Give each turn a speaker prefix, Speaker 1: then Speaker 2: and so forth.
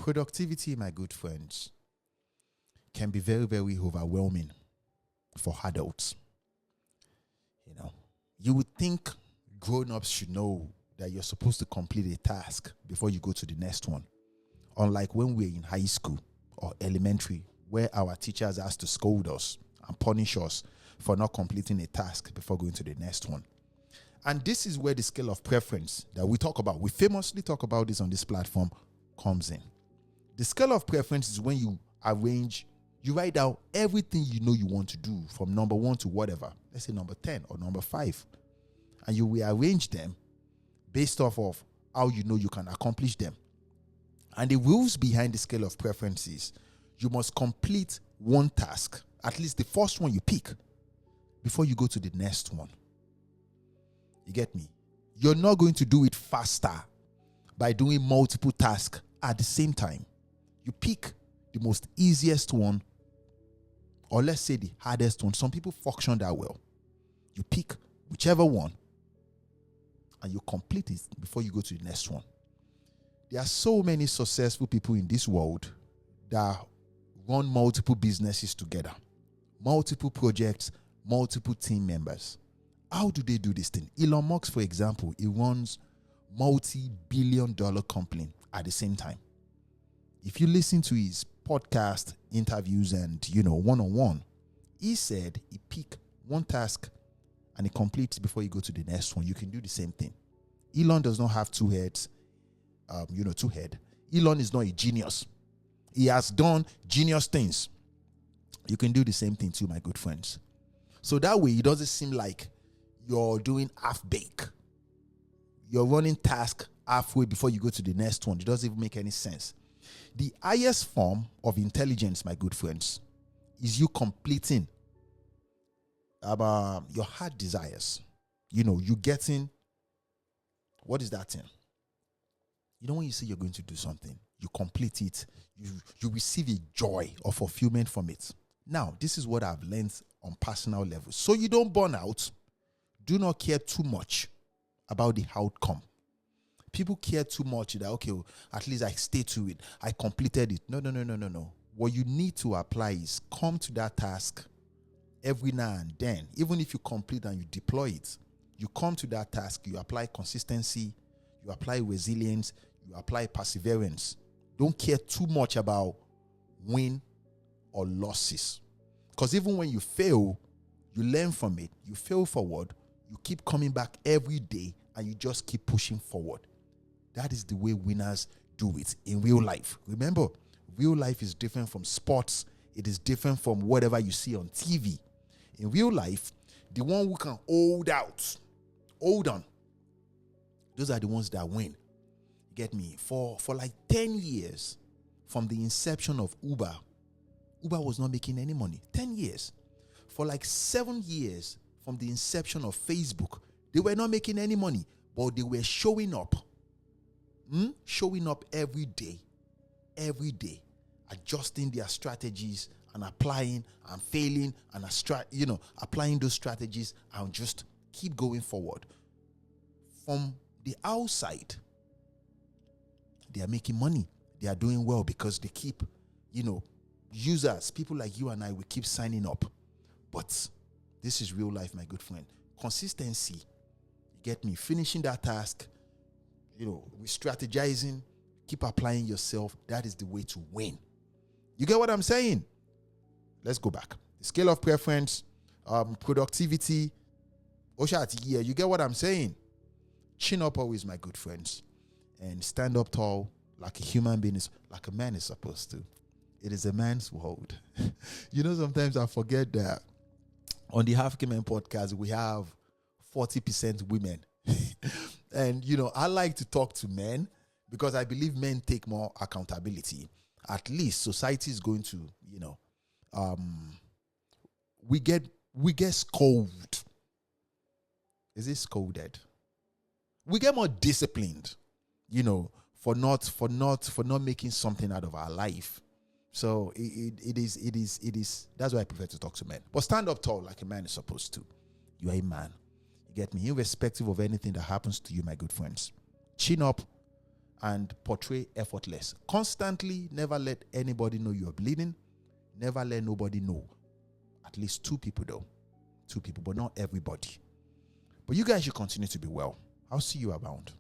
Speaker 1: Productivity, my good friends, can be very, very overwhelming for adults. You know, you would think grown-ups should know that you're supposed to complete a task before you go to the next one. Unlike when we're in high school or elementary, where our teachers asked to scold us and punish us for not completing a task before going to the next one. And this is where the scale of preference that we talk about, we famously talk about this on this platform, comes in. The scale of preference is when you write down everything you know you want to do from number 1 to whatever, let's say number 10 or number 5, and you rearrange them based off of how you know you can accomplish them. And the rules behind the scale of preferences, you must complete one task, at least the first one you pick, before you go to the next one. You get me? You're not going to do it faster by doing multiple tasks at the same time. You pick the most easiest one, or let's say the hardest one. Some people function that well. You pick whichever one and you complete it before you go to the next one. There are so many successful people in this world that run multiple businesses together, multiple projects, multiple team members. How do they do this thing? Elon Musk, for example, he runs multi-billion-dollar company at the same time. If you listen to his podcast interviews and, one-on-one, he said he pick one task and he completes before you go to the next one. You can do the same thing. Elon does not have two heads, two heads. Elon is not a genius. He has done genius things. You can do the same thing too, my good friends. So that way, it doesn't seem like you're doing half-bake. You're running task halfway before you go to the next one. It doesn't even make any sense. The highest form of intelligence, my good friends, is you completing your heart desires. You getting, what is that thing? When you say you're going to do something, you complete it, you receive a joy or fulfillment from it. Now, this is what I've learned on personal levels. So you don't burn out. Do not care too much about the outcome. People care too much that, okay, at least I stay to it. I completed it. No. What you need to apply is come to that task every now and then. Even if you complete and you deploy it, you come to that task, you apply consistency, you apply resilience, you apply perseverance. Don't care too much about win or losses. Because even when you fail, you learn from it. You fail forward. You keep coming back every day and you just keep pushing forward. That is the way winners do it in real life. Remember, real life is different from sports. It is different from whatever you see on TV. In real life, the one who can hold on, those are the ones that win. Get me? For like 10 years, from the inception of Uber was not making any money. 10 years. For like 7 years, from the inception of Facebook, they were not making any money, but they were showing up. Showing up every day, adjusting their strategies and applying and failing and applying those strategies and just keep going forward. From the outside, they are making money. They are doing well because they keep, users, people like you and I, we keep signing up. But this is real life, my good friend. Consistency, you get me? Finishing that task, re-strategizing, keep applying yourself. That is the way to win. You get what I'm saying? Let's go back. The scale of preference, productivity, you get what I'm saying? Chin up always, my good friends. And stand up tall like a human being, like a man is supposed to. It is a man's world. Sometimes I forget that on the Half Men podcast, we have 40% women. And, I like to talk to men because I believe men take more accountability. At least society is going to, we get scolded. Is it scolded? We get more disciplined, for not making something out of our life. So it is. That's why I prefer to talk to men. But stand up tall like a man is supposed to. You are a man. You get me? Irrespective of anything that happens to you, my good friends. Chin up and portray effortless. Constantly, never let anybody know you're bleeding. Never let nobody know. At least 2 people though. 2 people, but not everybody. But you guys should continue to be well. I'll see you around.